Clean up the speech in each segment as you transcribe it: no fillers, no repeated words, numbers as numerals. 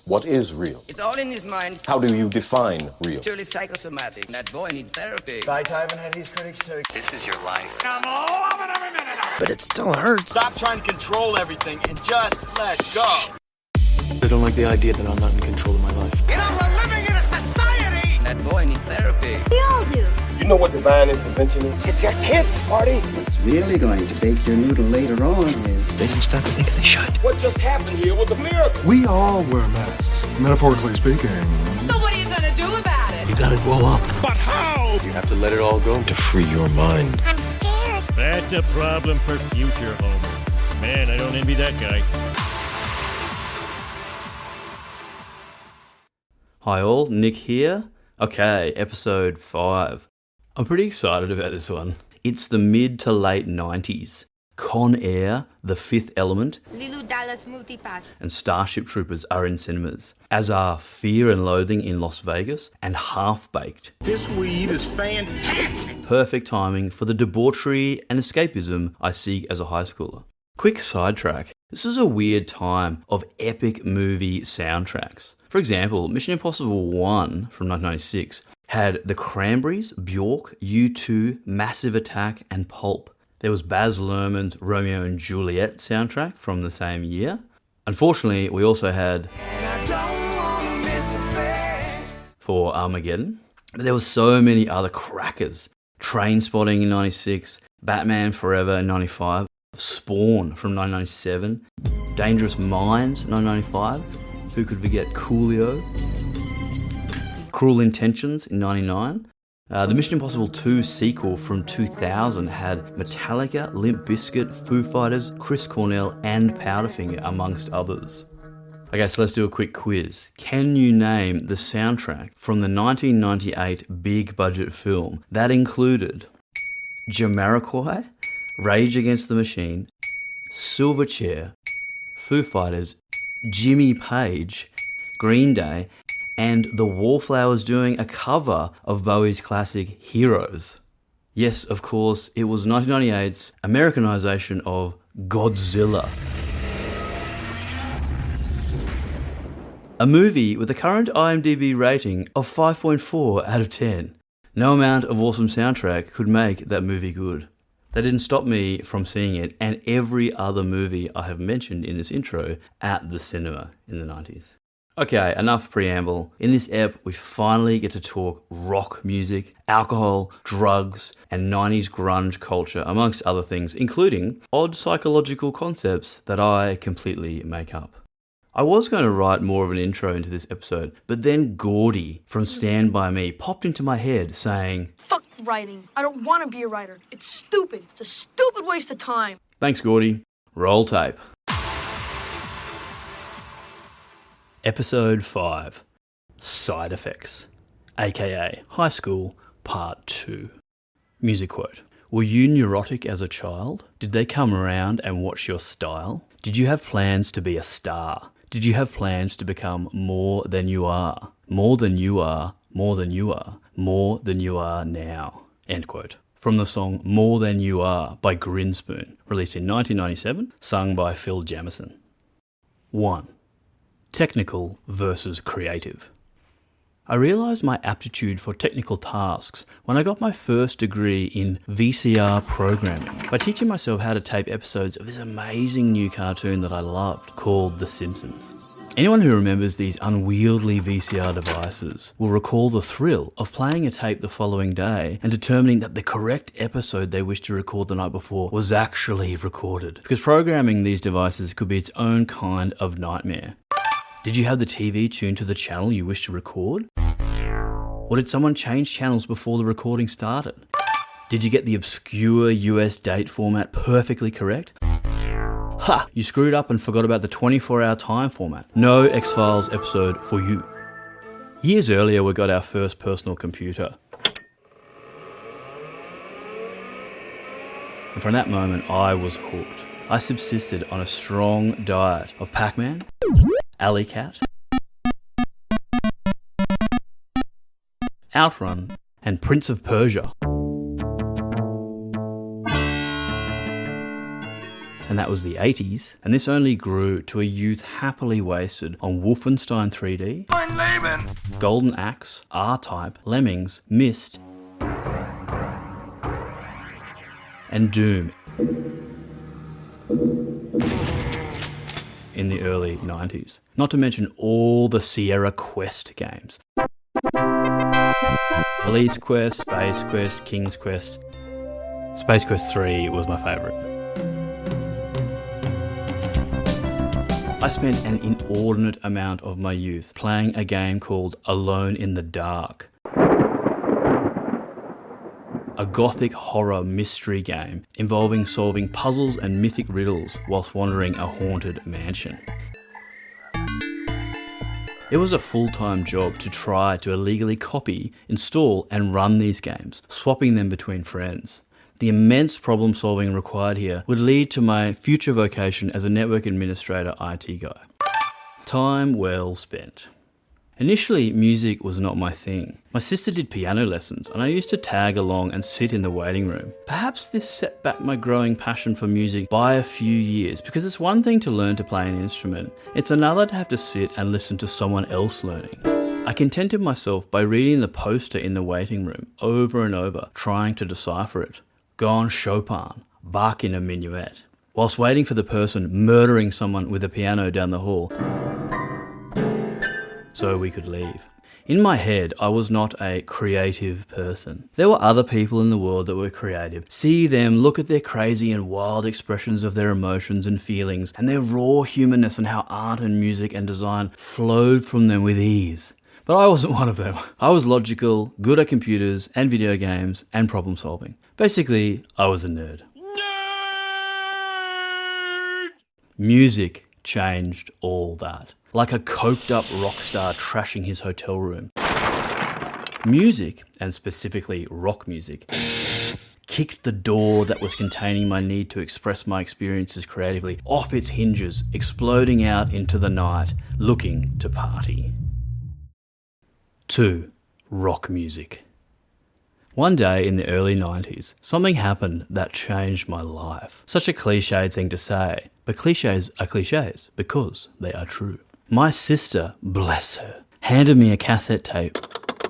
What is real? It's all in his mind. How do you define real? Purely psychosomatic. That boy needs therapy. Beethoven had his critics too. This is your life. But it still hurts. Stop trying to control everything and just let go. I don't like the idea that I'm not in control of my life. You know, we're living in a society. That boy needs therapy. We all do. You know what divine intervention is? It's your kids, Marty. What's really going to bake your noodle later on is... They didn't stop to think they should. What just happened here was a miracle. We all wear masks, metaphorically speaking. So what are you gonna do about it? You gotta grow up. But how? You have to let it all go to free your mind. I'm scared. That's a problem for future Homer. Man, I don't envy that guy. Hi all, Nick here. Okay, episode 5. I'm pretty excited about this one. It's the mid to late 90s. Con Air, The Fifth Element, Lilu Dallas Multipass, and Starship Troopers are in cinemas, as are Fear and Loathing in Las Vegas and Half-Baked. This weed is fantastic. Perfect timing for the debauchery and escapism I seek as a high schooler. Quick sidetrack. This is a weird time of epic movie soundtracks. For example, Mission Impossible 1 from 1996 had The Cranberries, Bjork, U2, Massive Attack, and Pulp. There was Baz Luhrmann's Romeo and Juliet soundtrack from the same year. Unfortunately, we also had for Armageddon. But there were so many other crackers. Trainspotting in 96, Batman Forever in 95, Spawn from 1997, Dangerous Minds 1995. Who could forget Coolio? Cruel Intentions in 99. The Mission Impossible 2 sequel from 2000 had Metallica, Limp Bizkit, Foo Fighters, Chris Cornell, and Powderfinger, amongst others. Okay, so let's do a quick quiz. Can you name the soundtrack from the 1998 big budget film that included Jamiroquai, Rage Against the Machine, Silverchair, Foo Fighters, Jimmy Page, Green Day, and the Wallflowers doing a cover of Bowie's classic Heroes? Yes, of course, it was 1998's Americanization of Godzilla. A movie with a current IMDb rating of 5.4 out of 10. No amount of awesome soundtrack could make that movie good. That didn't stop me from seeing it and every other movie I have mentioned in this intro at the cinema in the 90s. Okay, enough preamble. In this ep, we finally get to talk rock music, alcohol, drugs, and 90s grunge culture, amongst other things, including odd psychological concepts that I completely make up. I was going to write more of an intro into this episode, but then Gordy from Stand By Me popped into my head saying, "Fuck writing. I don't want to be a writer. It's stupid. It's a stupid waste of time." Thanks, Gordy. Roll tape. Episode 5. Side Effects. A.K.A. High School, Part 2. Music quote. Were you neurotic as a child? Did they come around and watch your style? Did you have plans to be a star? Did you have plans to become more than you are? More than you are, more than you are, more than you are now. End quote. From the song More Than You Are by Grinspoon, released in 1997, sung by Phil Jamieson. 1. Technical versus creative. I realised my aptitude for technical tasks when I got my first degree in VCR programming by teaching myself how to tape episodes of this amazing new cartoon that I loved called The Simpsons. Anyone who remembers these unwieldy VCR devices will recall the thrill of playing a tape the following day and determining that the correct episode they wished to record the night before was actually recorded. Because programming these devices could be its own kind of nightmare. Did you have the TV tuned to the channel you wished to record? Or did someone change channels before the recording started? Did you get the obscure US date format perfectly correct? Ha! You screwed up and forgot about the 24-hour time format. No X-Files episode for you. Years earlier, we got our first personal computer. And from that moment, I was hooked. I subsisted on a strong diet of Pac-Man, Alley Cat, Outrun, and Prince of Persia. and that was the 80s, and this only grew to a youth happily wasted on Wolfenstein 3D, Golden Axe, R-Type, Lemmings, Myst, and Doom in the early 90s. Not to mention all the Sierra Quest games. Police Quest, Space Quest, King's Quest. Space Quest 3 was my favourite. I spent an inordinate amount of my youth playing a game called Alone in the Dark. A gothic horror mystery game involving solving puzzles and mythic riddles whilst wandering a haunted mansion. It was a full-time job to try to illegally copy, install and run these games, swapping them between friends. The immense problem solving required here would lead to my future vocation as a network administrator IT guy. Time well spent. Initially, music was not my thing. My sister did piano lessons and I used to tag along and sit in the waiting room. Perhaps this set back my growing passion for music by a few years, because it's one thing to learn to play an instrument, it's another to have to sit and listen to someone else learning. I contented myself by reading the poster in the waiting room over and over, trying to decipher it. Gone Chopin, Bach in a minuet, whilst waiting for the person murdering someone with a piano down the hall so we could leave. In my head, I was not a creative person. There were other people in the world that were creative. See them, look at their crazy and wild expressions of their emotions and feelings, and their raw humanness, and how art and music and design flowed from them with ease. But I wasn't one of them. I was logical, good at computers and video games and problem solving. Basically, I was a nerd. Music changed all that. Like a coked up rock star trashing his hotel room. Music, and specifically rock music, kicked the door that was containing my need to express my experiences creatively off its hinges, exploding out into the night, looking to party. 2. Rock music. One day in the early 90s, something happened that changed my life. Such a cliched thing to say, but cliches are cliches because they are true. My sister, bless her, handed me a cassette tape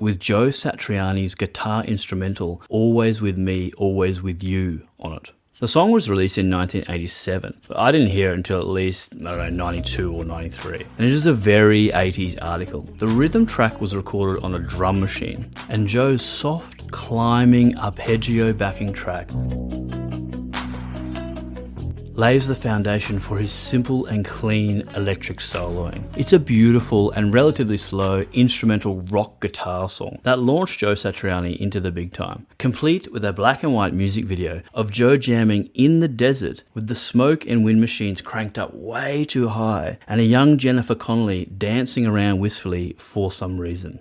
with Joe Satriani's guitar instrumental Always With Me, Always With You on it. The song was released in 1987, but I didn't hear it until at least, 92 or 93. And it is a very 80s article. The rhythm track was recorded on a drum machine, and Joe's soft, climbing arpeggio backing track lays the foundation for his simple and clean electric soloing. It's a beautiful and relatively slow instrumental rock guitar song that launched Joe Satriani into the big time, complete with a black and white music video of Joe jamming in the desert with the smoke and wind machines cranked up way too high and a young Jennifer Connelly dancing around wistfully for some reason.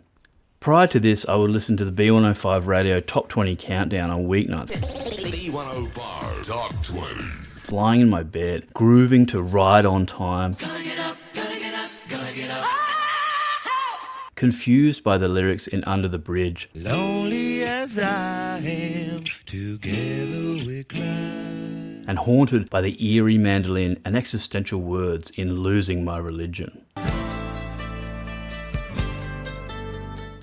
Prior to this, I would listen to the B105 radio Top 20 countdown on weeknights. B105 Top 20. Lying in my bed, grooving to Ride on Time. Confused by the lyrics in Under the Bridge. Lonely as I am, together we cry. And haunted by the eerie mandolin and existential words in Losing My Religion.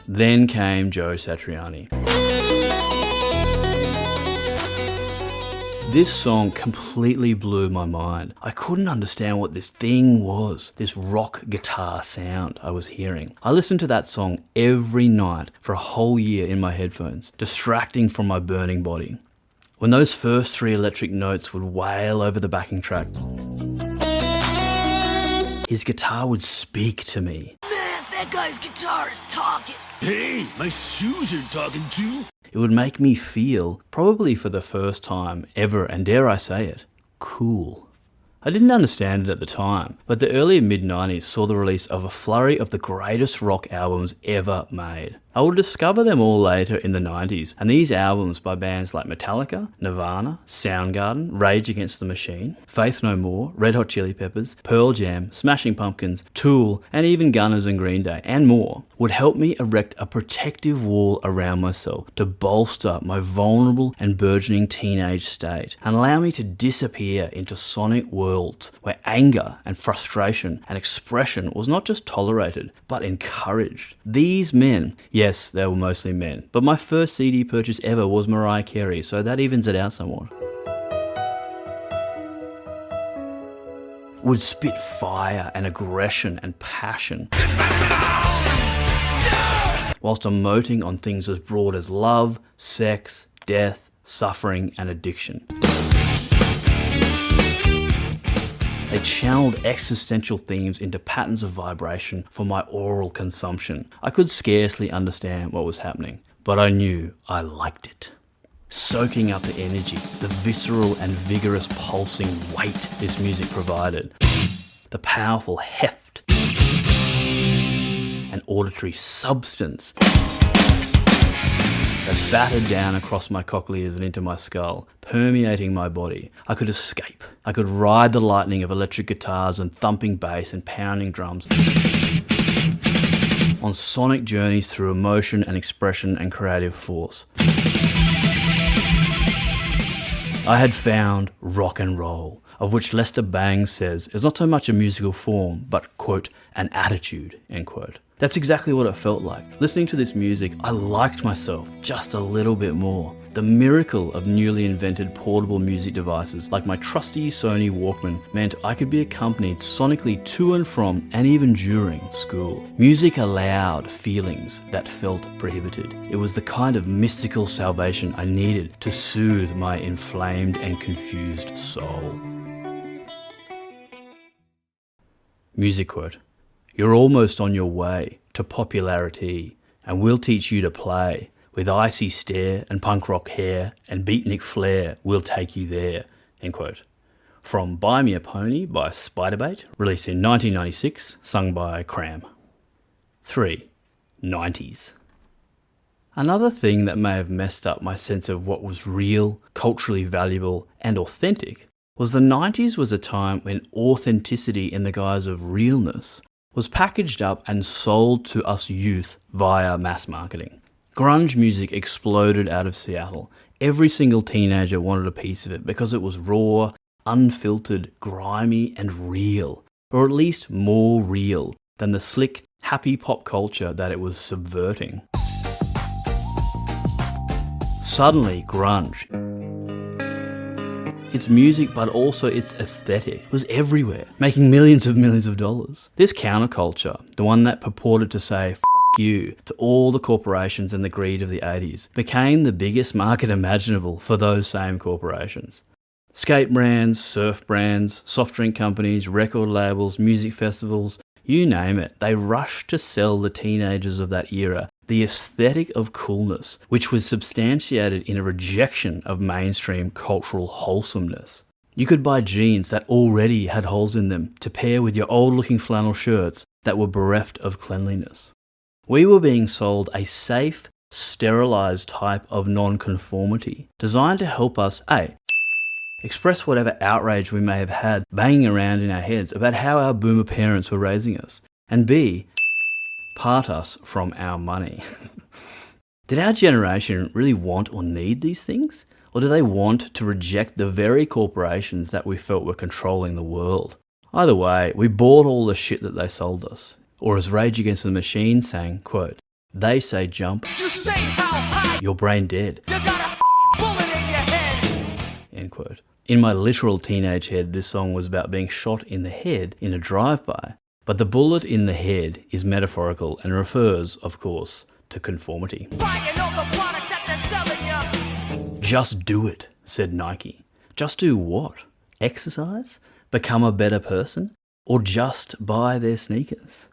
Then came Joe Satriani. This song completely blew my mind. I couldn't understand what this thing was, this rock guitar sound I was hearing. I listened to that song every night for a whole year in my headphones, distracting from my burning body. When those first 3 electric notes would wail over the backing track, his guitar would speak to me. Man, that guy's guitar is talking. Hey, my shoes are talking too. It would make me feel, probably for the first time ever, and dare I say it, cool. I didn't understand it at the time, but the early mid-90s saw the release of a flurry of the greatest rock albums ever made. I would discover them all later in the 90s, and these albums by bands like Metallica, Nirvana, Soundgarden, Rage Against the Machine, Faith No More, Red Hot Chili Peppers, Pearl Jam, Smashing Pumpkins, Tool, and even Gunners and Green Day, and more, would help me erect a protective wall around myself to bolster my vulnerable and burgeoning teenage state, and allow me to disappear into sonic worlds where anger and frustration and expression was not just tolerated, but encouraged. These men, yes, they were mostly men, but my first CD purchase ever was Mariah Carey, so that evens it out somewhat. Would spit fire and aggression and passion, whilst emoting on things as broad as love, sex, death, suffering, and addiction. They channeled existential themes into patterns of vibration for my oral consumption. I could scarcely understand what was happening, but I knew I liked it. Soaking up the energy, the visceral and vigorous pulsing weight this music provided, the powerful heft and auditory substance that battered down across my cochlears and into my skull, permeating my body. I could escape. I could ride the lightning of electric guitars and thumping bass and pounding drums on sonic journeys through emotion and expression and creative force. I had found rock and roll, of which Lester Bangs says is not so much a musical form, but, quote, an attitude, end quote. That's exactly what it felt like. Listening to this music, I liked myself just a little bit more. The miracle of newly invented portable music devices like my trusty Sony Walkman meant I could be accompanied sonically to and from and even during school. Music allowed feelings that felt prohibited. It was the kind of mystical salvation I needed to soothe my inflamed and confused soul. Music quote. You're almost on your way to popularity, and we'll teach you to play. With icy stare and punk rock hair and beatnik flair, we'll take you there, end quote. From Buy Me a Pony by Spiderbait, released in 1996, sung by Cram. 3. 90s. Another thing that may have messed up my sense of what was real, culturally valuable, and authentic was the 90s was a time when authenticity in the guise of realness was packaged up and sold to us youth via mass marketing. Grunge music exploded out of Seattle. Every single teenager wanted a piece of it because it was raw, unfiltered, grimy, and real, or at least more real than the slick, happy pop culture that it was subverting. Suddenly, grunge, its music but also its aesthetic, was everywhere, making millions of dollars. This counterculture, the one that purported to say "F*** you" to all the corporations and the greed of the 80s, became the biggest market imaginable for those same corporations. Skate brands, surf brands, soft drink companies, record labels, music festivals, you name it, they rushed to sell the teenagers of that era the aesthetic of coolness, which was substantiated in a rejection of mainstream cultural wholesomeness. You could buy jeans that already had holes in them to pair with your old-looking flannel shirts that were bereft of cleanliness. We were being sold a safe, sterilized type of non-conformity, designed to help us, A, express whatever outrage we may have had banging around in our heads about how our boomer parents were raising us, and B, part us from our money. Did our generation really want or need these things? Or do they want to reject the very corporations that we felt were controlling the world? Either way, we bought all the shit that they sold us. Or as Rage Against the Machine sang, quote, they say jump, you say how high, your brain dead, you got a bullet in your head, end quote. In my literal teenage head, this song was about being shot in the head in a drive-by. But the bullet in the head is metaphorical and refers, of course, to conformity. Just do it, said Nike. Just do what? Exercise? Become a better person? Or just buy their sneakers?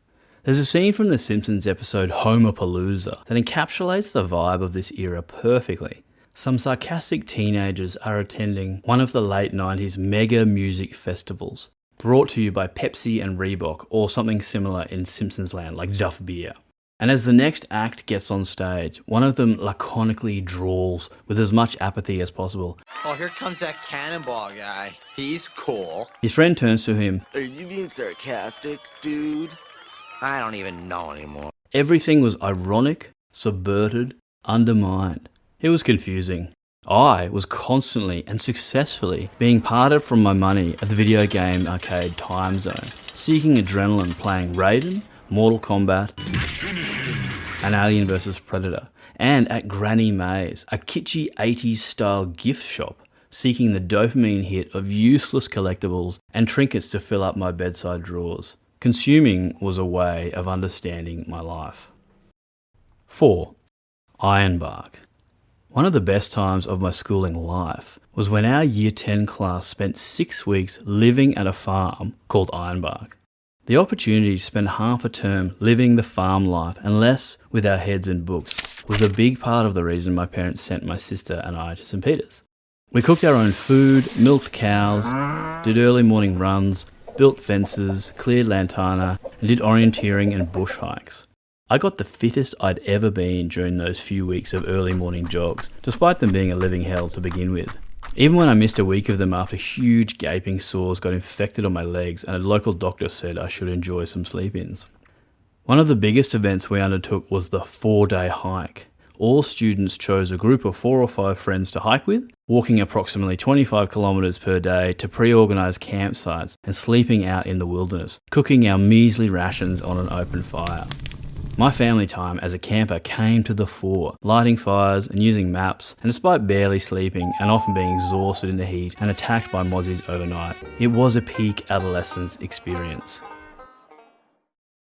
There's a scene from The Simpsons episode Homerpalooza that encapsulates the vibe of this era perfectly. Some sarcastic teenagers are attending one of the late 90s mega music festivals, brought to you by Pepsi and Reebok, or something similar in Simpsons land like Duff Beer. And as the next act gets on stage, one of them laconically drawls with as much apathy as possible. Oh, here comes that cannonball guy. He's cool. His friend turns to him. Are you being sarcastic, dude? I don't even know anymore. Everything was ironic, subverted, undermined. It was confusing. I was constantly and successfully being parted from my money at the video game arcade time zone, seeking adrenaline playing Raiden, Mortal Kombat, and Alien vs Predator, and at Granny Mae's, a kitschy 80s style gift shop, seeking the dopamine hit of useless collectibles and trinkets to fill up my bedside drawers. Consuming was a way of understanding my life. 4. Ironbark. One of the best times of my schooling life was when our Year 10 class spent 6 weeks living at a farm called Ironbark. The opportunity to spend half a term living the farm life and less with our heads in books was a big part of the reason my parents sent my sister and I to St. Peter's. We cooked our own food, milked cows, did early morning runs, built fences, cleared lantana, and did orienteering and bush hikes. I got the fittest I'd ever been during those few weeks of early morning jogs, despite them being a living hell to begin with. Even when I missed a week of them after huge gaping sores got infected on my legs and a local doctor said I should enjoy some sleep-ins. One of the biggest events we undertook was the 4-day hike. All students chose a group of 4 or 5 friends to hike with, walking approximately 25 kilometres per day to pre-organised campsites and sleeping out in the wilderness, cooking our measly rations on an open fire. My family time as a camper came to the fore, lighting fires and using maps, and despite barely sleeping and often being exhausted in the heat and attacked by mozzies overnight, it was a peak adolescence experience.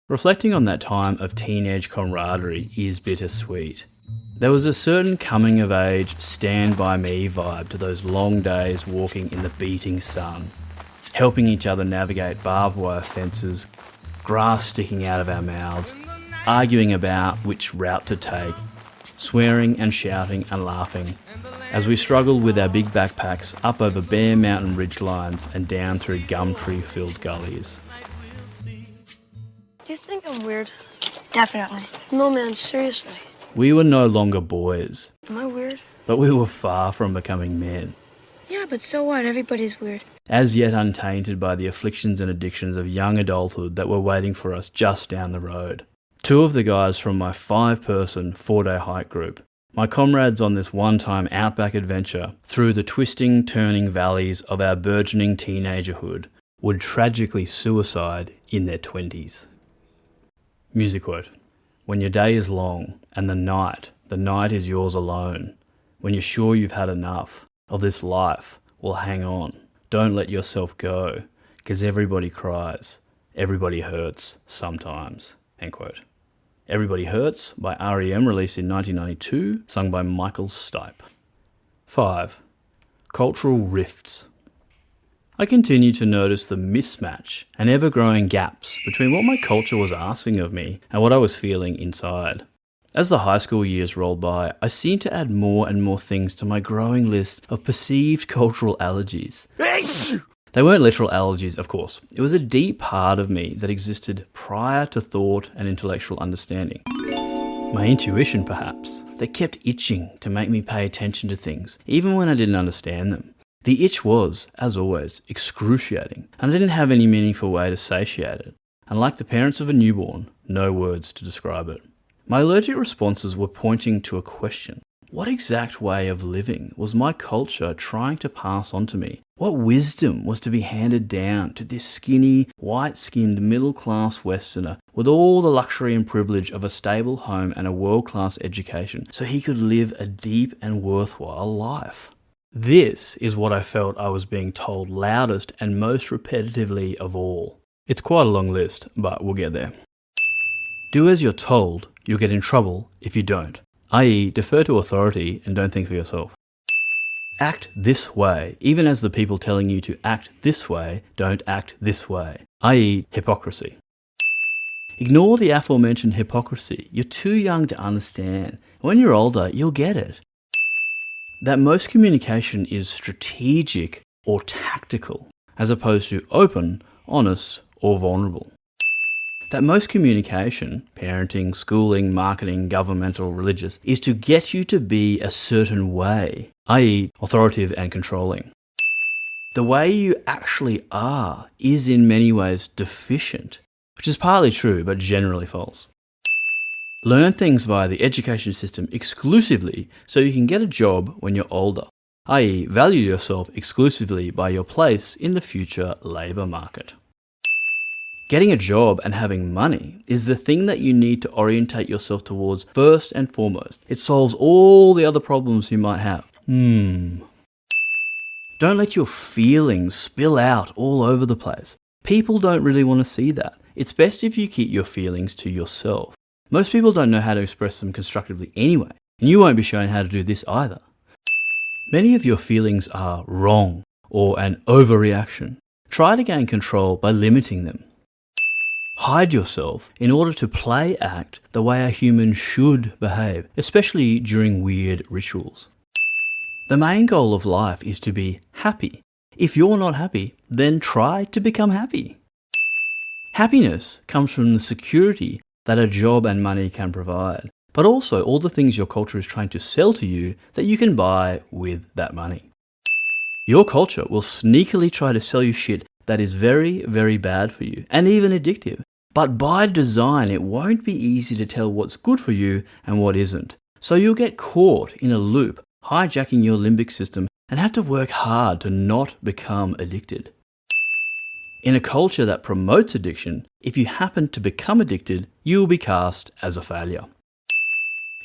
Reflecting on that time of teenage camaraderie is bittersweet. There was a certain coming of age, stand by me vibe to those long days walking in the beating sun, helping each other navigate barbed wire fences, grass sticking out of our mouths, arguing about which route to take, swearing and shouting and laughing, as we struggled with our big backpacks up over bare mountain ridge lines and down through gum-tree-filled gullies. Do you think I'm weird? Definitely. No, man, seriously. We were no longer boys, Am I weird? but we were far from becoming men. Yeah, but so what? Everybody's weird. As yet untainted by the afflictions and addictions of young adulthood that were waiting for us just down the road. 2 of the guys from my 5-person 4-day hike group, my comrades on this one-time outback adventure through the twisting, turning valleys of our burgeoning teenagerhood, would tragically suicide in their 20s. Music quote. When your day is long and the night is yours alone, when you're sure you've had enough of this life, well, hang on. Don't let yourself go, 'cause everybody cries, everybody hurts sometimes. End quote. Everybody Hurts by R.E.M. released in 1992, sung by Michael Stipe. 5. Cultural rifts. I continue to notice the mismatch and ever-growing gaps between what my culture was asking of me and what I was feeling inside. As the high school years rolled by, I seemed to add more and more things to my growing list of perceived cultural allergies. They weren't literal allergies, of course. It was a deep part of me that existed prior to thought and intellectual understanding. My intuition, perhaps, that kept itching to make me pay attention to things, even when I didn't understand them. The itch was, as always, excruciating, and I didn't have any meaningful way to satiate it. And like the parents of a newborn, no words to describe it. My allergic responses were pointing to a question. What exact way of living was my culture trying to pass on to me? What wisdom was to be handed down to this skinny, white-skinned, middle-class Westerner with all the luxury and privilege of a stable home and a world-class education so he could live a deep and worthwhile life? This is what I felt I was being told loudest and most repetitively of all. It's quite a long list, but we'll get there. Do as you're told, you'll get in trouble if you don't. i.e. defer to authority and don't think for yourself. Act this way, even as the people telling you to act this way don't act this way, i.e. hypocrisy. Ignore the aforementioned hypocrisy. You're too young to understand. When you're older, you'll get it. That most communication is strategic or tactical, as opposed to open, honest, or vulnerable. that most communication, parenting, schooling, marketing, governmental, religious, is to get you to be a certain way, i.e. authoritative and controlling. The way you actually are is in many ways deficient, which is partly true but generally false. Learn things via the education system exclusively so you can get a job when you're older, i.e. value yourself exclusively by your place in the future labour market. Getting a job and having money is the thing that you need to orientate yourself towards first and foremost. It solves all the other problems you might have. Don't let your feelings spill out all over the place. People don't really want to see that. It's best if you keep your feelings to yourself. Most people don't know how to express them constructively anyway, and you won't be shown how to do this either. Many of your feelings are wrong or an overreaction. Try to gain control by limiting them. Hide yourself in order to play act the way a human should behave, especially during weird rituals. The main goal of life is to be happy. If you're not happy, then try to become happy. Happiness comes from the security that a job and money can provide, but also all the things your culture is trying to sell to you that you can buy with that money. Your culture will sneakily try to sell you shit that is very, very bad for you and even addictive. But by design, it won't be easy to tell what's good for you and what isn't. So you'll get caught in a loop, hijacking your limbic system and have to work hard to not become addicted. In a culture that promotes addiction, if you happen to become addicted, you will be cast as a failure.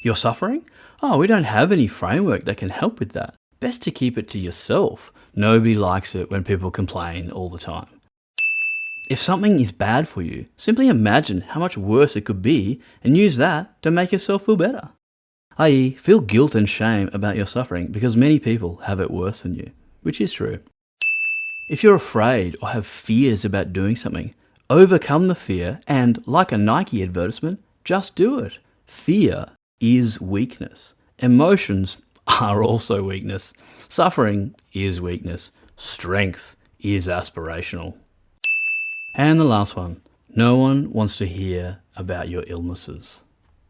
You're suffering? Oh, we don't have any framework that can help with that. Best to keep it to yourself. Nobody likes it when people complain all the time. If something is bad for you, simply imagine how much worse it could be and use that to make yourself feel better. I.e., feel guilt and shame about your suffering because many people have it worse than you, which is true. If you're afraid or have fears about doing something, overcome the fear and, like a Nike advertisement, just do it. Fear is weakness. Emotions are also weakness. Suffering is weakness. Strength is aspirational. And the last one, no one wants to hear about your illnesses.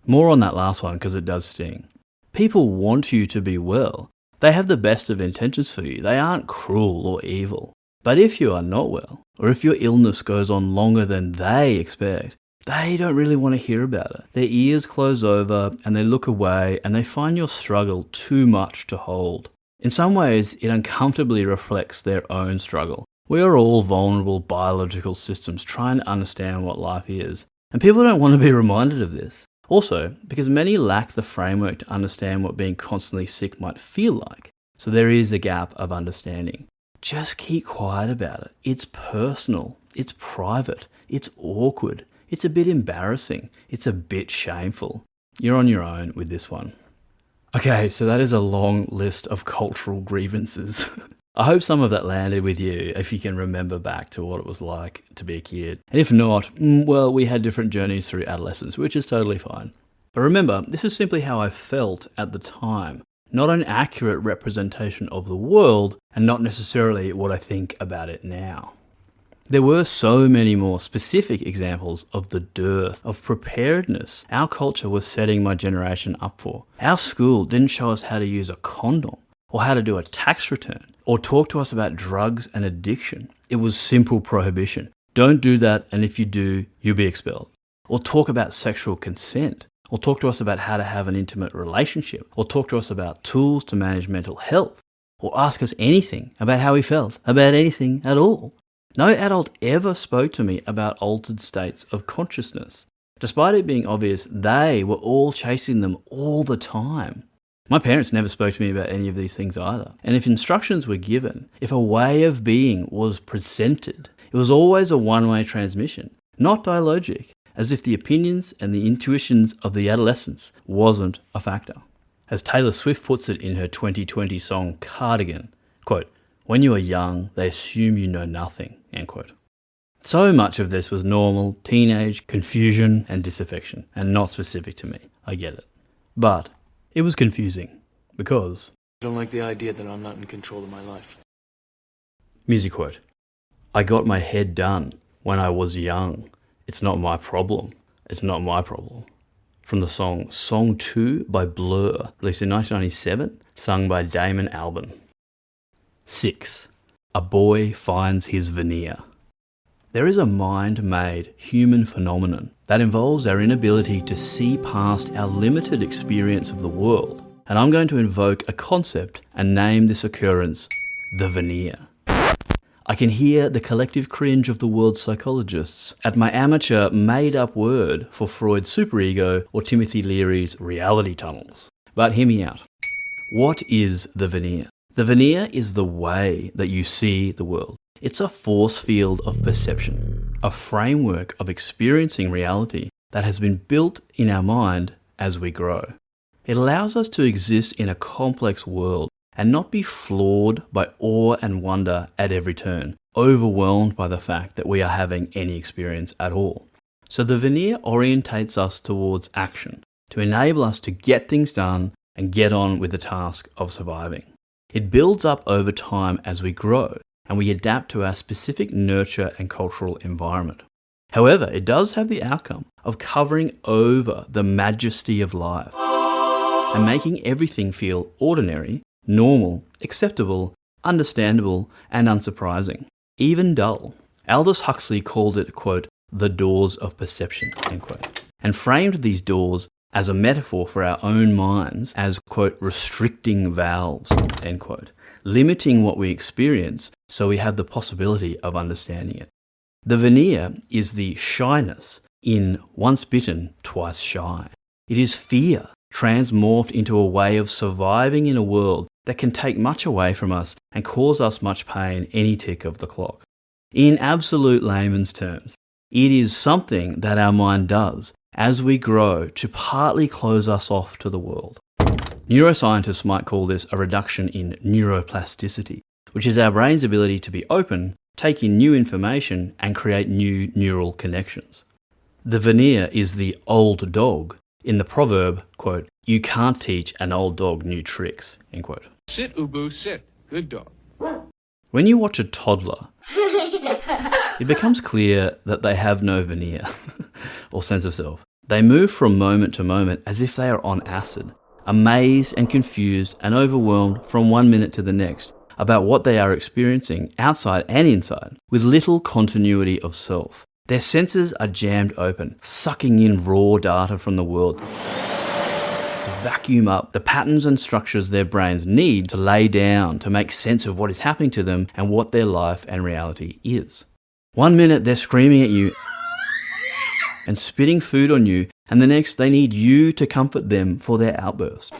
More on that last one because it does sting. People want you to be well. They have the best of intentions for you. They aren't cruel or evil. But if you are not well, or if your illness goes on longer than they expect, they don't really want to hear about it. Their ears close over and they look away and they find your struggle too much to hold. In some ways, it uncomfortably reflects their own struggle. We are all vulnerable biological systems trying to understand what life is, and people don't want to be reminded of this. Also, because many lack the framework to understand what being constantly sick might feel like, so there is a gap of understanding. Just keep quiet about it. It's personal, it's private, it's awkward, it's a bit embarrassing, it's a bit shameful. You're on your own with this one. Okay, so that is a long list of cultural grievances. I hope some of that landed with you if you can remember back to what it was like to be a kid. And if not, well, we had different journeys through adolescence, which is totally fine. But remember, this is simply how I felt at the time, not an accurate representation of the world and not necessarily what I think about it now. There were so many more specific examples of the dearth of preparedness our culture was setting my generation up for. Our school didn't show us how to use a condom, or how to do a tax return, or talk to us about drugs and addiction. It was simple prohibition. Don't do that, and if you do, you'll be expelled. Or talk about sexual consent, or talk to us about how to have an intimate relationship, or talk to us about tools to manage mental health, or ask us anything about how we felt, about anything at all. No adult ever spoke to me about altered states of consciousness. Despite it being obvious, they were all chasing them all the time. My parents never spoke to me about any of these things either. And if instructions were given, if a way of being was presented, it was always a one-way transmission, not dialogic, as if the opinions and the intuitions of the adolescents wasn't a factor. As Taylor Swift puts it in her 2020 song Cardigan, quote, "When you are young, they assume you know nothing," end quote. So much of this was normal, teenage, confusion and disaffection, and not specific to me. I get it. But it was confusing, because I don't like the idea that I'm not in control of my life. Music quote, "I got my head done when I was young, It's not my problem. It's not my problem. From the song Song 2 by Blur, released in 1997, sung by Damon Albarn. 6. A Boy Finds His Veneer. There is a mind-made human phenomenon that involves our inability to see past our limited experience of the world, and I'm going to invoke a concept and name this occurrence the veneer. I can hear the collective cringe of the world's psychologists at my amateur made-up word for Freud's superego or Timothy Leary's reality tunnels. But hear me out. What is the veneer? The veneer is the way that you see the world. It's a force field of perception, a framework of experiencing reality that has been built in our mind as we grow. It allows us to exist in a complex world and not be floored by awe and wonder at every turn, overwhelmed by the fact that we are having any experience at all. So the veneer orientates us towards action, to enable us to get things done and get on with the task of surviving. It builds up over time as we grow, and we adapt to our specific nurture and cultural environment. However, it does have the outcome of covering over the majesty of life and making everything feel ordinary, normal, acceptable, understandable, and unsurprising, even dull. Aldous Huxley called it, quote, the doors of perception, end quote, and framed these doors as a metaphor for our own minds as, quote, restricting valves, end quote, limiting what we experience so we have the possibility of understanding it. The veneer is the shyness in once bitten, twice shy. It is fear transmorphed into a way of surviving in a world that can take much away from us and cause us much pain any tick of the clock. In absolute layman's terms, it is something that our mind does as we grow to partly close us off to the world. Neuroscientists might call this a reduction in neuroplasticity, which is our brain's ability to be open, take in new information, and create new neural connections. The veneer is the old dog in the proverb, quote, you can't teach an old dog new tricks, end quote. Sit, Ubu, sit. Good dog. When you watch a toddler, it becomes clear that they have no veneer or sense of self. They move from moment to moment as if they are on acid, amazed and confused and overwhelmed from one minute to the next about what they are experiencing outside and inside, with little continuity of self. Their senses are jammed open, sucking in raw data from the world to vacuum up the patterns and structures their brains need to lay down to make sense of what is happening to them and what their life and reality is. One minute they're screaming at you and spitting food on you, and the next they need you to comfort them for their outburst.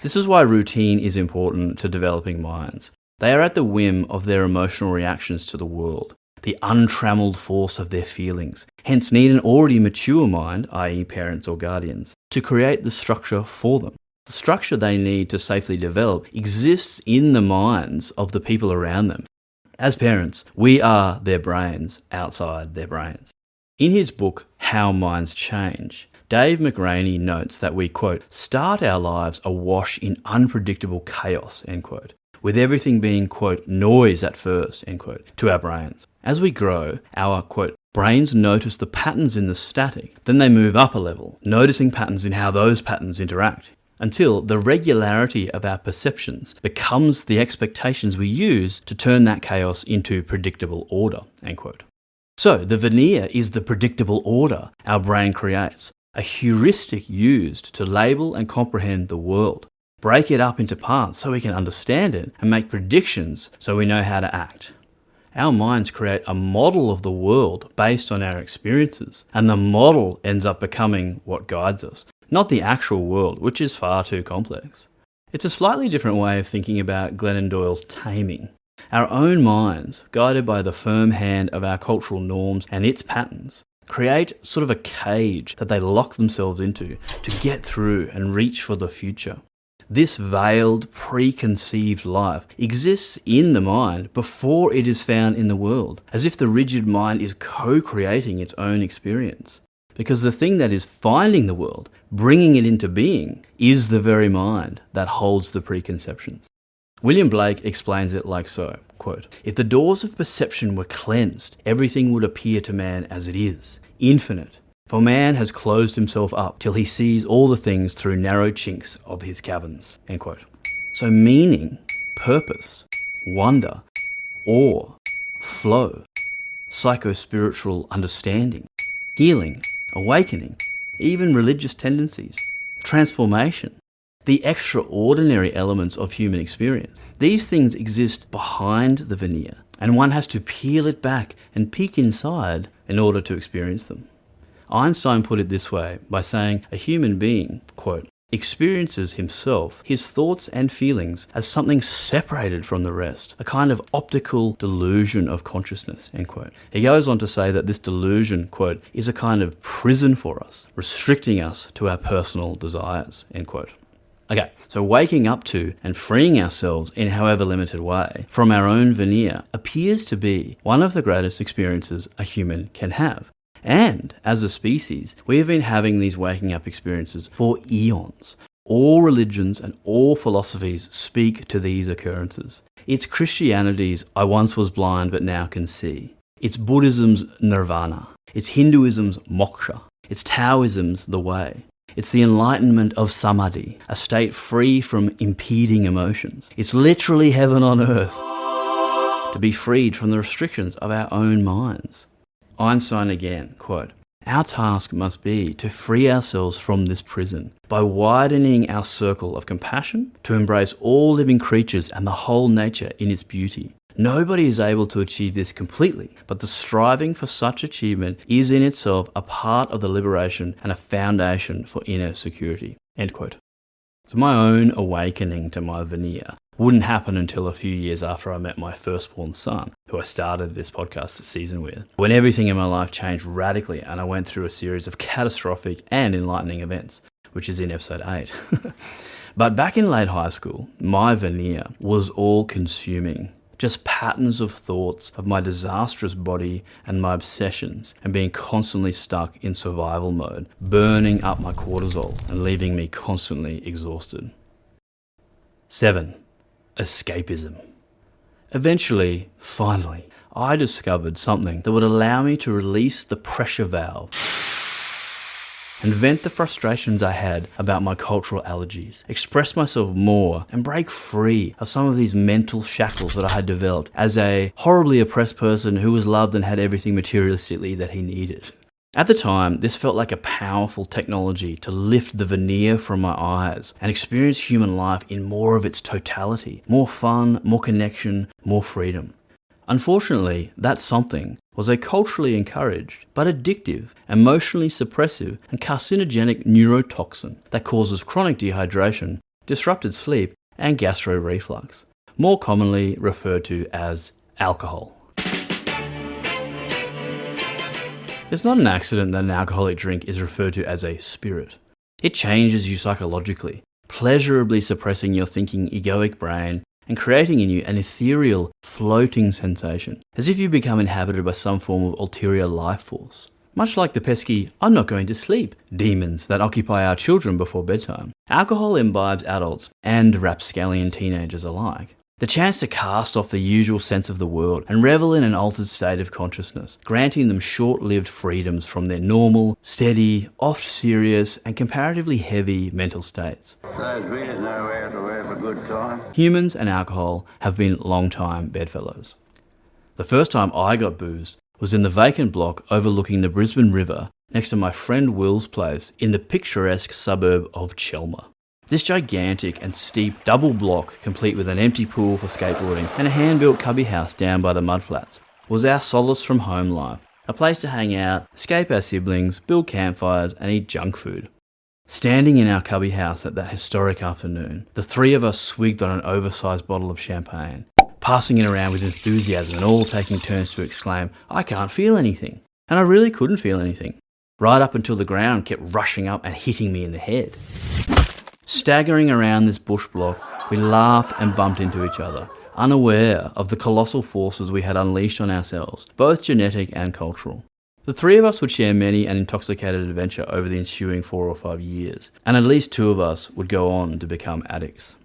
This is why routine is important to developing minds. They are at the whim of their emotional reactions to the world, the untrammeled force of their feelings, hence need an already mature mind, i.e. parents or guardians, to create the structure for them. The structure they need to safely develop exists in the minds of the people around them. As parents, we are their brains outside their brains. In his book, How Minds Change, Dave McRaney notes that we, quote, start our lives awash in unpredictable chaos, end quote, with everything being, quote, noise at first, end quote, to our brains. As we grow, our, quote, brains notice the patterns in the static, then they move up a level, noticing patterns in how those patterns interact, until the regularity of our perceptions becomes the expectations we use to turn that chaos into predictable order, end quote. So the veneer is the predictable order our brain creates, a heuristic used to label and comprehend the world, break it up into parts so we can understand it and make predictions so we know how to act. Our minds create a model of the world based on our experiences, and the model ends up becoming what guides us, not the actual world, which is far too complex. It's a slightly different way of thinking about Glennon Doyle's Taming. Our own minds, guided by the firm hand of our cultural norms and its patterns, create sort of a cage that they lock themselves into to get through and reach for the future. This veiled, preconceived life exists in the mind before it is found in the world, as if the rigid mind is co-creating its own experience. Because the thing that is finding the world, bringing it into being, is the very mind that holds the preconceptions. William Blake explains it like so, Quote, if the doors of perception were cleansed, everything would appear to man as it is, infinite. For man has closed himself up till he sees all the things through narrow chinks of his caverns. End quote. So meaning, purpose, wonder, awe, flow, psycho-spiritual understanding, healing, awakening, even religious tendencies, transformation, the extraordinary elements of human experience. These things exist behind the veneer, and one has to peel it back and peek inside in order to experience them. Einstein put it this way by saying a human being, quote, experiences himself, his thoughts and feelings as something separated from the rest, a kind of optical delusion of consciousness, end quote. He goes on to say that this delusion, quote, is a kind of prison for us, restricting us to our personal desires, end quote. Okay, so waking up to and freeing ourselves in however limited way from our own veneer appears to be one of the greatest experiences a human can have. And as a species, we have been having these waking up experiences for eons. All religions and all philosophies speak to these occurrences. It's Christianity's I once was blind but now can see. It's Buddhism's nirvana. It's Hinduism's moksha. It's Taoism's the way. It's the enlightenment of samadhi, a state free from impeding emotions. It's literally heaven on earth, to be freed from the restrictions of our own minds. Einstein again, quote, our task must be to free ourselves from this prison by widening our circle of compassion to embrace all living creatures and the whole nature in its beauty. Nobody is able to achieve this completely, but the striving for such achievement is in itself a part of the liberation and a foundation for inner security. End quote. So my own awakening to my veneer wouldn't happen until a few years after I met my firstborn son, who I started this podcast season with, when everything in my life changed radically and I went through a series of catastrophic and enlightening events, which is in episode 8. But back in late high school, my veneer was all-consuming. Just patterns of thoughts of my disastrous body and my obsessions and being constantly stuck in survival mode, burning up my cortisol and leaving me constantly exhausted. 7. Escapism. Eventually, finally, I discovered something that would allow me to release the pressure valve and vent the frustrations I had about my cultural allergies, express myself more, and break free of some of these mental shackles that I had developed as a horribly oppressed person who was loved and had everything materialistically that he needed. At the time, this felt like a powerful technology to lift the veneer from my eyes and experience human life in more of its totality, more fun, more connection, more freedom. Unfortunately, that something was a culturally encouraged, but addictive, emotionally suppressive and carcinogenic neurotoxin that causes chronic dehydration, disrupted sleep and gastro-reflux, more commonly referred to as alcohol. It's not an accident that an alcoholic drink is referred to as a spirit. It changes you psychologically, pleasurably suppressing your thinking egoic brain and creating in you an ethereal, floating sensation, as if you become inhabited by some form of ulterior life force. Much like the pesky, I'm not going to sleep, demons that occupy our children before bedtime. Alcohol imbibes adults and rapscallion teenagers alike. The chance to cast off the usual sense of the world and revel in an altered state of consciousness, granting them short-lived freedoms from their normal, steady, oft serious, and comparatively heavy mental states. Humans and alcohol have been long-time bedfellows. The first time I got boozed was in the vacant block overlooking the Brisbane River next to my friend Will's place in the picturesque suburb of Chelmer. This gigantic and steep double block, complete with an empty pool for skateboarding and a hand-built cubby house down by the mudflats, was our solace from home life, a place to hang out, escape our siblings, build campfires and eat junk food. Standing in our cubby house at that historic afternoon, the three of us swigged on an oversized bottle of champagne, passing it around with enthusiasm and all taking turns to exclaim, I can't feel anything. And I really couldn't feel anything, right up until the ground kept rushing up and hitting me in the head. Staggering around this bush block, we laughed and bumped into each other, unaware of the colossal forces we had unleashed on ourselves, both genetic and cultural. The three of us would share many an intoxicated adventure over the ensuing 4 or 5 years, and at least 2 of us would go on to become addicts.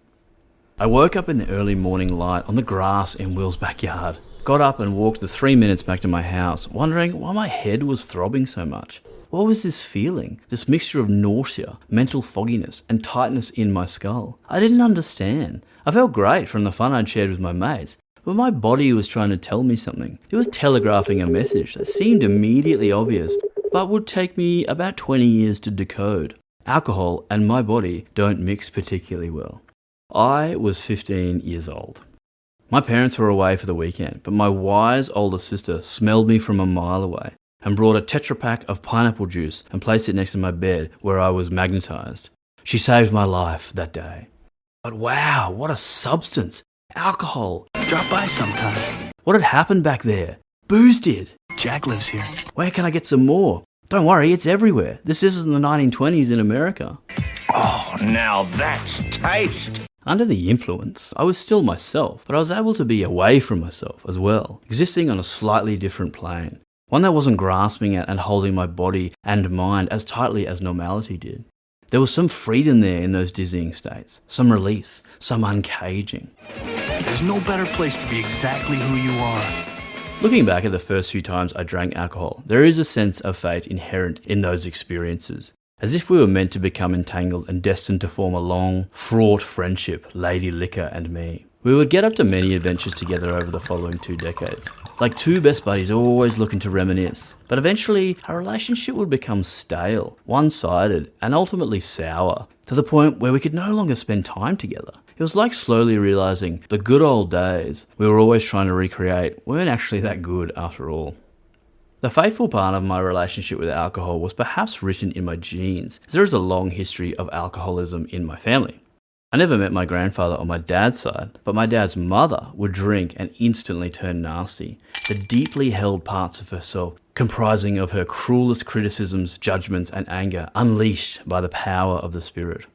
I woke up in the early morning light on the grass in Will's backyard. Got up and walked the 3 minutes back to my house, wondering why my head was throbbing so much. What was this feeling? This mixture of nausea, mental fogginess, and tightness in my skull? I didn't understand. I felt great from the fun I'd shared with my mates, but my body was trying to tell me something. It was telegraphing a message that seemed immediately obvious, but would take me about 20 years to decode. Alcohol and my body don't mix particularly well. I was 15 years old. My parents were away for the weekend, but my wise older sister smelled me from a mile away and brought a Tetra Pak of pineapple juice and placed it next to my bed where I was magnetized. She saved my life that day. But wow, what a substance! Alcohol! Drop by sometime. What had happened back there? Booze did. Jack lives here. Where can I get some more? Don't worry, it's everywhere. This isn't the 1920s in America. Oh, now that's taste. Under the influence, I was still myself, but I was able to be away from myself as well, existing on a slightly different plane. One that wasn't grasping at and holding my body and mind as tightly as normality did. There was some freedom there in those dizzying states, some release, some uncaging. There's no better place to be exactly who you are. Looking back at the first few times I drank alcohol, there is a sense of fate inherent in those experiences. As if we were meant to become entangled and destined to form a long, fraught friendship, Lady Liquor and me. We would get up to many adventures together over the following 2 decades. Like two best buddies always looking to reminisce. But eventually, our relationship would become stale, one-sided, and ultimately sour, to the point where we could no longer spend time together. It was like slowly realizing the good old days we were always trying to recreate weren't actually that good after all. The fateful part of my relationship with alcohol was perhaps written in my genes, as there is a long history of alcoholism in my family. I never met my grandfather on my dad's side, but my dad's mother would drink and instantly turn nasty. The deeply held parts of herself, comprising of her cruelest criticisms, judgments, and anger, unleashed by the power of the spirit.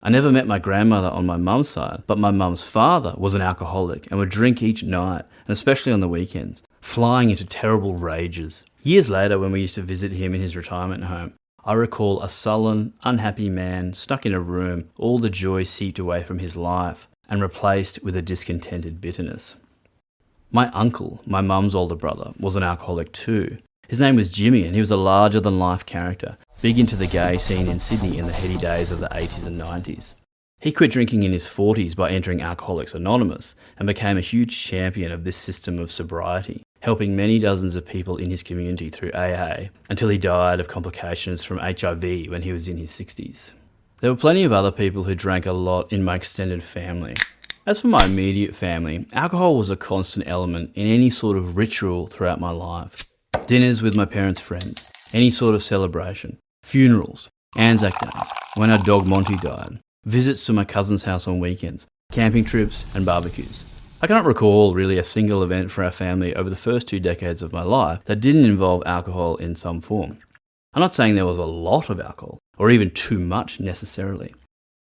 I never met my grandmother on my mum's side, but my mum's father was an alcoholic and would drink each night, and especially on the weekends, flying into terrible rages. Years later, when we used to visit him in his retirement home, I recall a sullen, unhappy man stuck in a room, all the joy seeped away from his life and replaced with a discontented bitterness. My uncle, my mum's older brother, was an alcoholic too. His name was Jimmy and he was a larger-than-life character, big into the gay scene in Sydney in the heady days of the 80s and 90s. He quit drinking in his 40s by entering Alcoholics Anonymous and became a huge champion of this system of sobriety, helping many dozens of people in his community through A.A. until he died of complications from HIV when he was in his 60s. There were plenty of other people who drank a lot in my extended family. As for my immediate family, alcohol was a constant element in any sort of ritual throughout my life. Dinners with my parents' friends, any sort of celebration, funerals, Anzac Days, when our dog Monty died, visits to my cousin's house on weekends, camping trips and barbecues. I cannot recall really a single event for our family over the first 2 decades of my life that didn't involve alcohol in some form. I'm not saying there was a lot of alcohol, or even too much necessarily.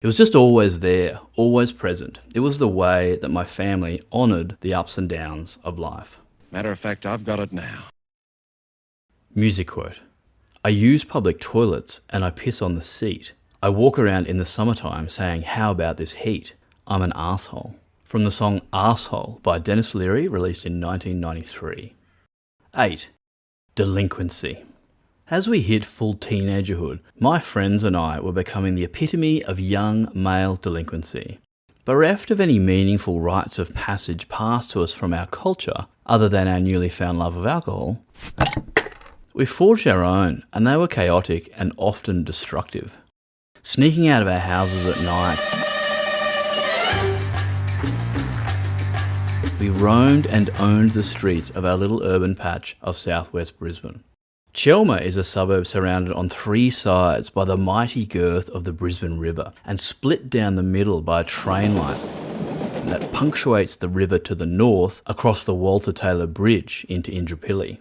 It was just always there, always present. It was the way that my family honoured the ups and downs of life. Matter of fact, I've got it now. Music quote. I use public toilets and I piss on the seat. I walk around in the summertime saying, how about this heat? I'm an asshole. From the song Arsehole by Dennis Leary, released in 1993. 8. Delinquency. As we hit full teenagerhood, my friends and I were becoming the epitome of young male delinquency. Bereft of any meaningful rites of passage passed to us from our culture, other than our newly found love of alcohol, we forged our own, and they were chaotic and often destructive. Sneaking out of our houses at night, we roamed and owned the streets of our little urban patch of southwest Brisbane. Chelmer is a suburb surrounded on 3 sides by the mighty girth of the Brisbane River and split down the middle by a train line that punctuates the river to the north across the Walter Taylor Bridge into Indooroopilly.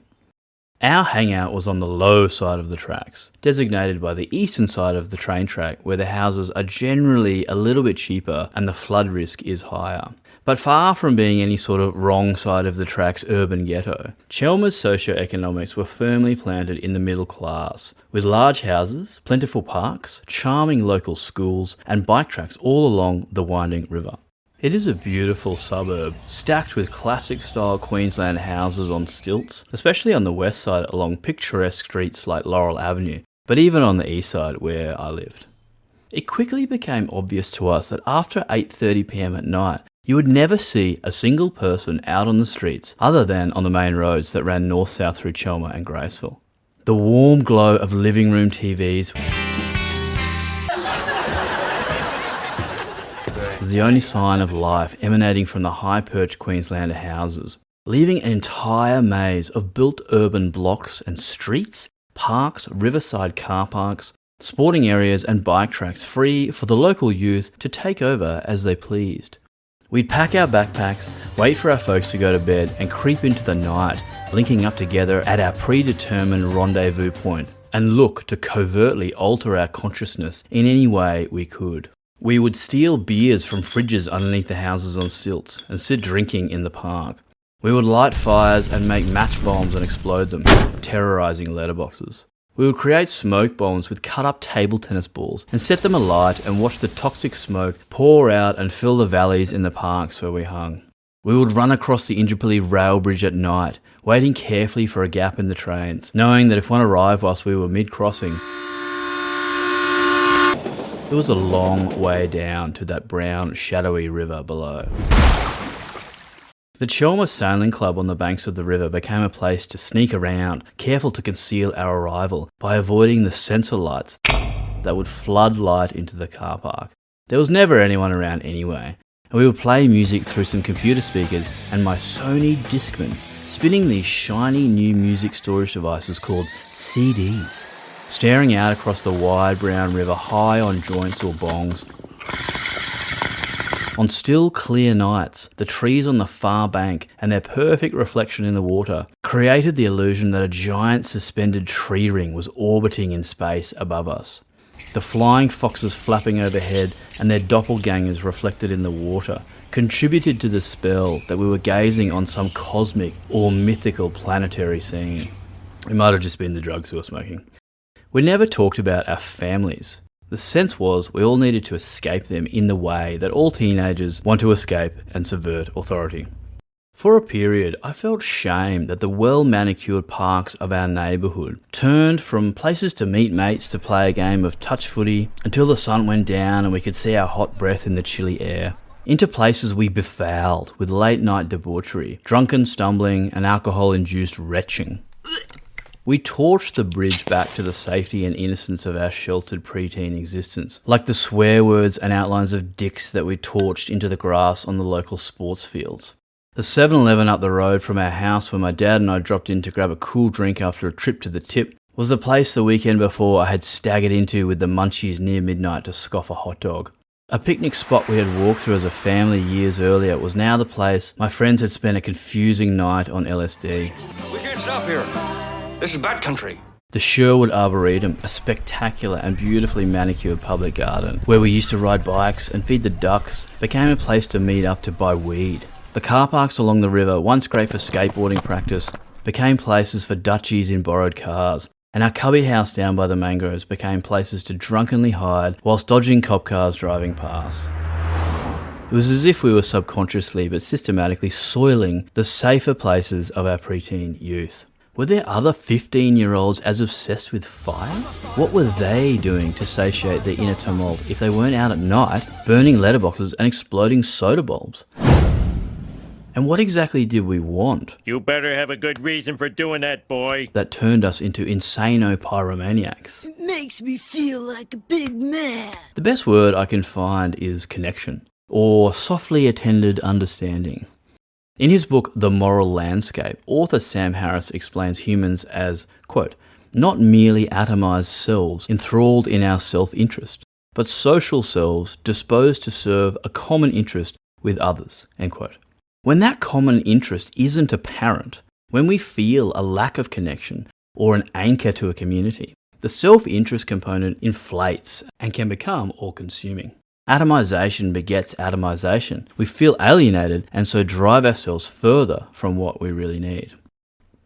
Our hangout was on the low side of the tracks, designated by the eastern side of the train track where the houses are generally a little bit cheaper and the flood risk is higher. But far from being any sort of wrong side of the tracks urban ghetto, Chelmer's socio-economics were firmly planted in the middle class, with large houses, plentiful parks, charming local schools and bike tracks all along the winding river. It is a beautiful suburb, stacked with classic-style Queensland houses on stilts, especially on the west side along picturesque streets like Laurel Avenue, but even on the east side where I lived. It quickly became obvious to us that after 8:30 p.m. at night, you would never see a single person out on the streets other than on the main roads that ran north-south through Chelmer and Graceville. The warm glow of living room TVs was the only sign of life emanating from the high-perched Queenslander houses, leaving an entire maze of built urban blocks and streets, parks, riverside car parks, sporting areas and bike tracks free for the local youth to take over as they pleased. We'd pack our backpacks, wait for our folks to go to bed and creep into the night, linking up together at our predetermined rendezvous point, and look to covertly alter our consciousness in any way we could. We would steal beers from fridges underneath the houses on stilts and sit drinking in the park. We would light fires and make match bombs and explode them, terrorising letterboxes. We would create smoke bombs with cut-up table tennis balls and set them alight and watch the toxic smoke pour out and fill the valleys in the parks where we hung. We would run across the Indooroopilly rail bridge at night, waiting carefully for a gap in the trains, knowing that if one arrived whilst we were mid-crossing, it was a long way down to that brown, shadowy river below. The Chelmer Sailing Club on the banks of the river became a place to sneak around, careful to conceal our arrival by avoiding the sensor lights that would flood light into the car park. There was never anyone around anyway, and we would play music through some computer speakers and my Sony Discman, spinning these shiny new music storage devices called CDs, staring out across the wide brown river high on joints or bongs. On still, clear nights, the trees on the far bank and their perfect reflection in the water created the illusion that a giant suspended tree ring was orbiting in space above us. The flying foxes flapping overhead and their doppelgangers reflected in the water contributed to the spell that we were gazing on some cosmic or mythical planetary scene. It might have just been the drugs we were smoking. We never talked about our families. The sense was we all needed to escape them in the way that all teenagers want to escape and subvert authority. For a period, I felt shame that the well-manicured parks of our neighbourhood turned from places to meet mates to play a game of touch footy until the sun went down and we could see our hot breath in the chilly air, into places we befouled with late-night debauchery, drunken stumbling and alcohol-induced retching. We torched the bridge back to the safety and innocence of our sheltered preteen existence, like the swear words and outlines of dicks that we torched into the grass on the local sports fields. The 7-Eleven up the road from our house where my dad and I dropped in to grab a cool drink after a trip to the tip was the place the weekend before I had staggered into with the munchies near midnight to scoff a hot dog. A picnic spot we had walked through as a family years earlier was now the place my friends had spent a confusing night on LSD. We can't stop here. This is bad country. The Sherwood Arboretum, a spectacular and beautifully manicured public garden where we used to ride bikes and feed the ducks, became a place to meet up to buy weed. The car parks along the river, once great for skateboarding practice, became places for Dutchies in borrowed cars, and our cubby house down by the mangroves became places to drunkenly hide whilst dodging cop cars driving past. It was as if we were subconsciously but systematically soiling the safer places of our preteen youth. Were there other 15-year-olds as obsessed with fire? What were they doing to satiate their inner tumult if they weren't out at night, burning letterboxes and exploding soda bulbs? And what exactly did we want? You better have a good reason for doing that, boy. That turned us into insano pyromaniacs. It makes me feel like a big man. The best word I can find is connection, or softly attended understanding. In his book, The Moral Landscape, author Sam Harris explains humans as, quote, not merely atomized selves enthralled in our self-interest, but social selves disposed to serve a common interest with others, end quote. When that common interest isn't apparent, when we feel a lack of connection or an anchor to a community, the self-interest component inflates and can become all-consuming. Atomization begets atomization. We feel alienated and so drive ourselves further from what we really need.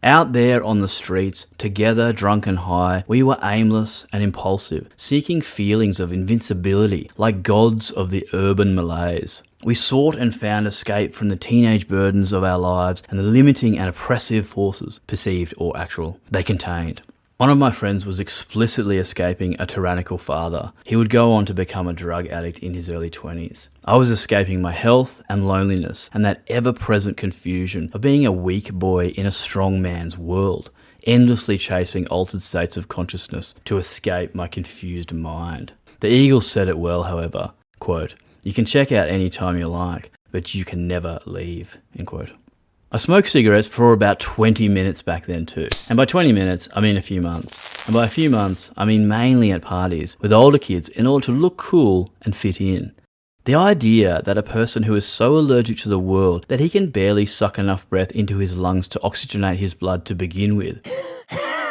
Out there on the streets, together drunk and high, we were aimless and impulsive, seeking feelings of invincibility like gods of the urban malaise. We sought and found escape from the teenage burdens of our lives and the limiting and oppressive forces, perceived or actual, they contained. One of my friends was explicitly escaping a tyrannical father. He would go on to become a drug addict in his early 20s. I was escaping my health and loneliness and that ever-present confusion of being a weak boy in a strong man's world, endlessly chasing altered states of consciousness to escape my confused mind. The Eagles said it well, however, quote, "You can check out any time you like, but you can never leave," end quote. I smoked cigarettes for about 20 minutes back then too. And by 20 minutes, I mean a few months. And by a few months, I mean mainly at parties with older kids in order to look cool and fit in. The idea that a person who is so allergic to the world that he can barely suck enough breath into his lungs to oxygenate his blood to begin with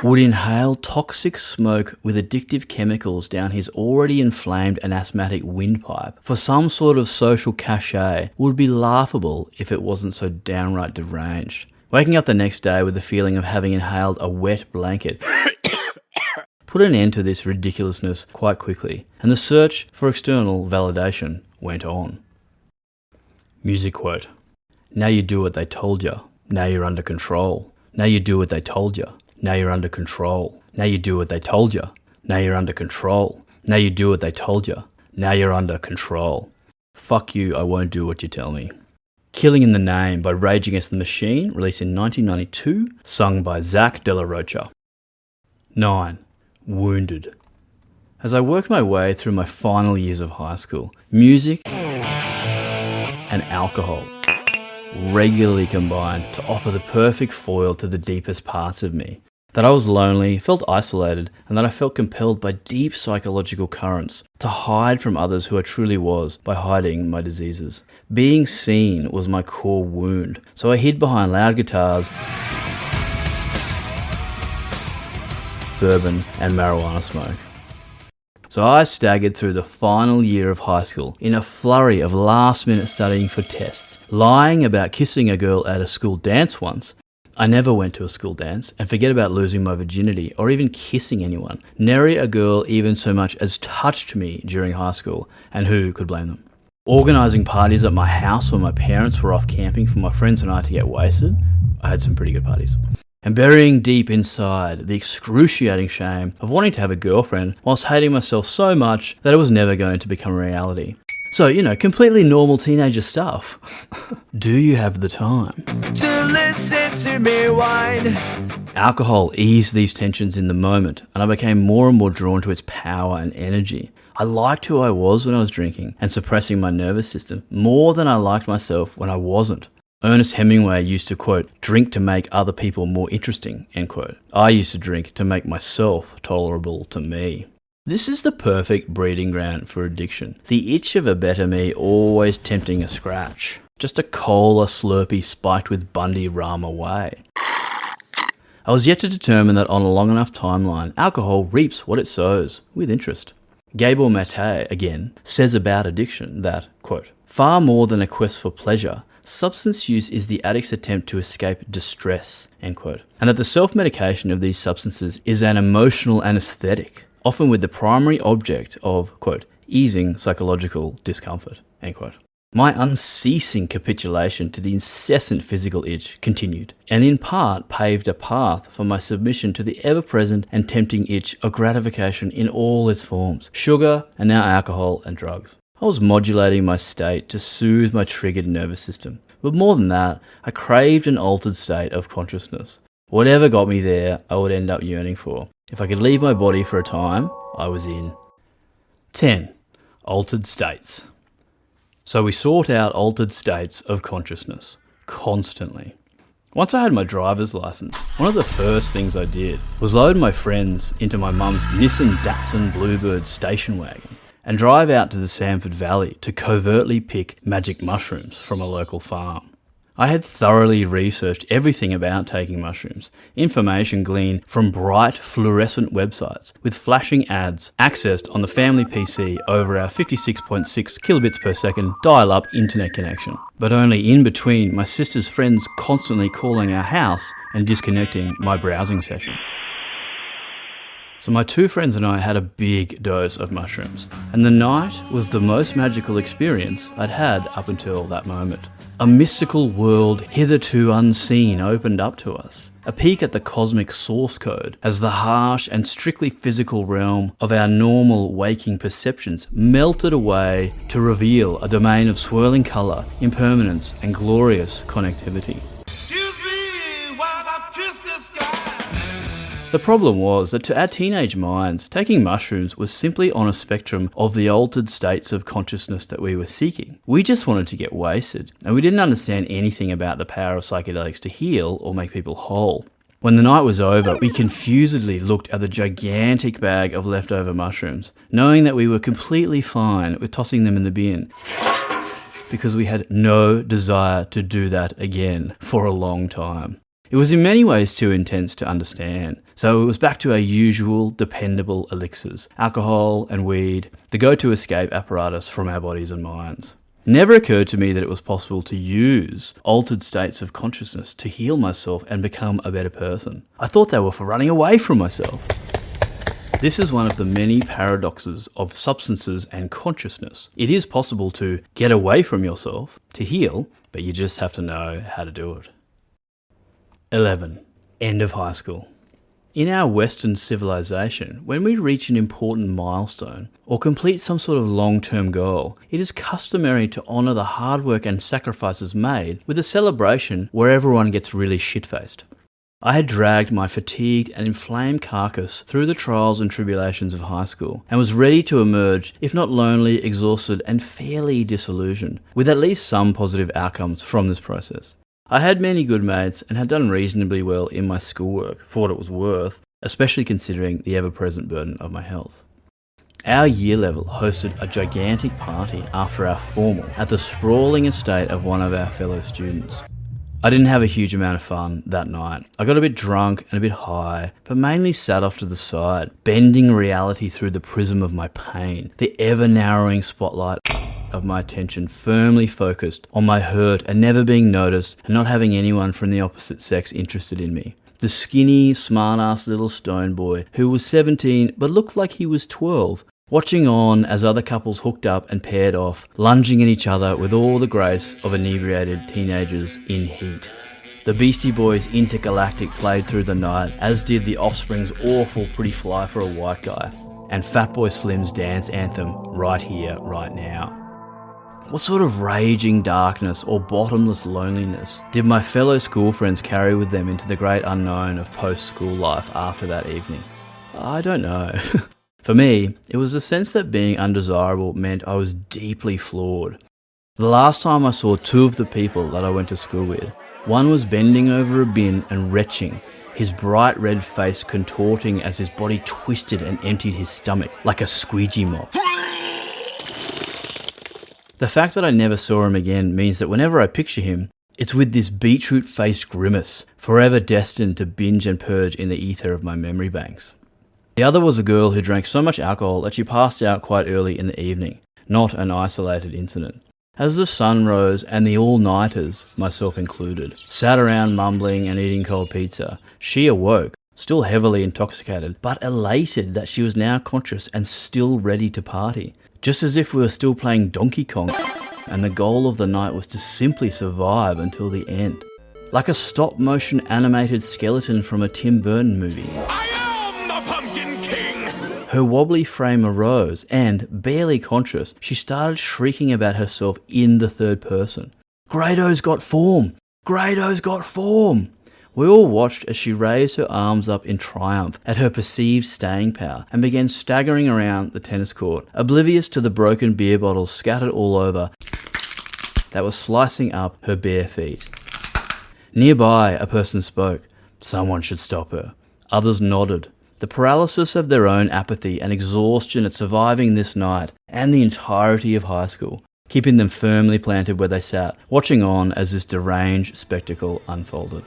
would inhale toxic smoke with addictive chemicals down his already inflamed and asthmatic windpipe for some sort of social cachet would be laughable if it wasn't so downright deranged. Waking up the next day with the feeling of having inhaled a wet blanket put an end to this ridiculousness quite quickly, and the search for external validation went on. Music quote. "Now you do what they told you. Now you're under control. Now you do what they told you. Now you're under control. Now you do what they told you. Now you're under control. Now you do what they told you. Now you're under control. Fuck you, I won't do what you tell me." Killing in the Name by Rage Against the Machine, released in 1992, sung by Zach De La Rocha. 9. Wounded. As I worked my way through my final years of high school, music and alcohol regularly combined to offer the perfect foil to the deepest parts of me. That I was lonely, felt isolated, and that I felt compelled by deep psychological currents to hide from others who I truly was by hiding my diseases. Being seen was my core wound, so I hid behind loud guitars, bourbon, and marijuana smoke. So I staggered through the final year of high school in a flurry of last-minute studying for tests, lying about kissing a girl at a school dance once. I never went to a school dance, and forget about losing my virginity or even kissing anyone. Nary a girl even so much as touched me during high school, and who could blame them? Organising parties at my house when my parents were off camping for my friends and I to get wasted. I had some pretty good parties. And burying deep inside the excruciating shame of wanting to have a girlfriend whilst hating myself so much that it was never going to become a reality. So, completely normal teenager stuff. Do you have the time to listen to me whine? Alcohol eased these tensions in the moment, and I became more and more drawn to its power and energy. I liked who I was when I was drinking and suppressing my nervous system more than I liked myself when I wasn't. Ernest Hemingway used to, quote, "drink to make other people more interesting," end quote. I used to drink to make myself tolerable to me. This is the perfect breeding ground for addiction. The itch of a better me always tempting a scratch. Just a cola slurpee spiked with Bundy rum away. I was yet to determine that on a long enough timeline, alcohol reaps what it sows, with interest. Gabor Mate, again, says about addiction that, quote, "far more than a quest for pleasure, substance use is the addict's attempt to escape distress," end quote. And that the self-medication of these substances is an emotional anesthetic, often with the primary object of, quote, "easing psychological discomfort," end quote. My unceasing capitulation to the incessant physical itch continued, and in part paved a path for my submission to the ever-present and tempting itch of gratification in all its forms, sugar and now alcohol and drugs. I was modulating my state to soothe my triggered nervous system, but more than that, I craved an altered state of consciousness. Whatever got me there, I would end up yearning for. If I could leave my body for a time, I was in. 10. Altered states. So we sought out altered states of consciousness, constantly. Once I had my driver's license, one of the first things I did was load my friends into my mum's Nissan Datsun Bluebird station wagon and drive out to the Samford Valley to covertly pick magic mushrooms from a local farm. I had thoroughly researched everything about taking mushrooms, information gleaned from bright fluorescent websites with flashing ads accessed on the family PC over our 56.6 kilobits per second dial-up internet connection, but only in between my sister's friends constantly calling our house and disconnecting my browsing session. So my two friends and I had a big dose of mushrooms, and the night was the most magical experience I'd had up until that moment. A mystical world hitherto unseen opened up to us, a peek at the cosmic source code as the harsh and strictly physical realm of our normal waking perceptions melted away to reveal a domain of swirling colour, impermanence and glorious connectivity. The problem was that to our teenage minds, taking mushrooms was simply on a spectrum of the altered states of consciousness that we were seeking. We just wanted to get wasted, and we didn't understand anything about the power of psychedelics to heal or make people whole. When the night was over, we confusedly looked at the gigantic bag of leftover mushrooms, knowing that we were completely fine with tossing them in the bin, because we had no desire to do that again for a long time. It was in many ways too intense to understand, so it was back to our usual dependable elixirs, alcohol and weed, the go-to escape apparatus from our bodies and minds. It never occurred to me that it was possible to use altered states of consciousness to heal myself and become a better person. I thought they were for running away from myself. This is one of the many paradoxes of substances and consciousness. It is possible to get away from yourself, to heal, but you just have to know how to do it. 11. End of high school. In our Western civilization, when we reach an important milestone or complete some sort of long-term goal, it is customary to honour the hard work and sacrifices made with a celebration where everyone gets really shit-faced. I had dragged my fatigued and inflamed carcass through the trials and tribulations of high school and was ready to emerge, if not lonely, exhausted and fairly disillusioned, with at least some positive outcomes from this process. I had many good mates and had done reasonably well in my schoolwork for what it was worth, especially considering the ever-present burden of my health. Our year level hosted a gigantic party after our formal at the sprawling estate of one of our fellow students. I didn't have a huge amount of fun that night. I got a bit drunk and a bit high, but mainly sat off to the side, bending reality through the prism of my pain, the ever-narrowing spotlight of my attention firmly focused on my hurt and never being noticed and not having anyone from the opposite sex interested in me. The skinny, smart-ass little stone boy who was 17 but looked like he was 12, watching on as other couples hooked up and paired off, lunging at each other with all the grace of inebriated teenagers in heat. The Beastie Boys' Intergalactic played through the night, as did the Offspring's awful Pretty Fly for a White Guy, and Fatboy Slim's dance anthem, Right Here, Right Now. What sort of raging darkness or bottomless loneliness did my fellow school friends carry with them into the great unknown of post-school life after that evening? I don't know. For me, it was the sense that being undesirable meant I was deeply flawed. The last time I saw two of the people that I went to school with, one was bending over a bin and retching, his bright red face contorting as his body twisted and emptied his stomach like a squeegee mop. The fact that I never saw him again means that whenever I picture him, it's with this beetroot-faced grimace, forever destined to binge and purge in the ether of my memory banks. The other was a girl who drank so much alcohol that she passed out quite early in the evening, not an isolated incident. As the sun rose and the all-nighters, myself included, sat around mumbling and eating cold pizza, she awoke, still heavily intoxicated, but elated that she was now conscious and still ready to party. Just as if we were still playing Donkey Kong, and the goal of the night was to simply survive until the end. Like a stop-motion animated skeleton from a Tim Burton movie. I am the Pumpkin King! Her wobbly frame arose, and, barely conscious, she started shrieking about herself in the third person. Grado's got form! Grado's got form! We all watched as she raised her arms up in triumph at her perceived staying power and began staggering around the tennis court, oblivious to the broken beer bottles scattered all over that were slicing up her bare feet. Nearby, a person spoke. Someone should stop her. Others nodded. The paralysis of their own apathy and exhaustion at surviving this night and the entirety of high school, keeping them firmly planted where they sat, watching on as this deranged spectacle unfolded.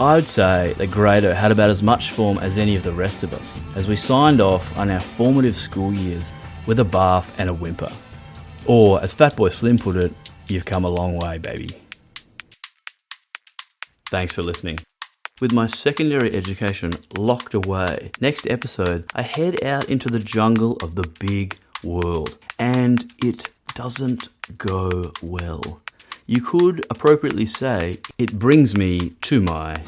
I'd say that Grado had about as much form as any of the rest of us, as we signed off on our formative school years with a barf and a whimper. Or, as Fatboy Slim put it, you've come a long way, baby. Thanks for listening. With my secondary education locked away, next episode I head out into the jungle of the big world, and it doesn't go well. You could appropriately say it brings me to my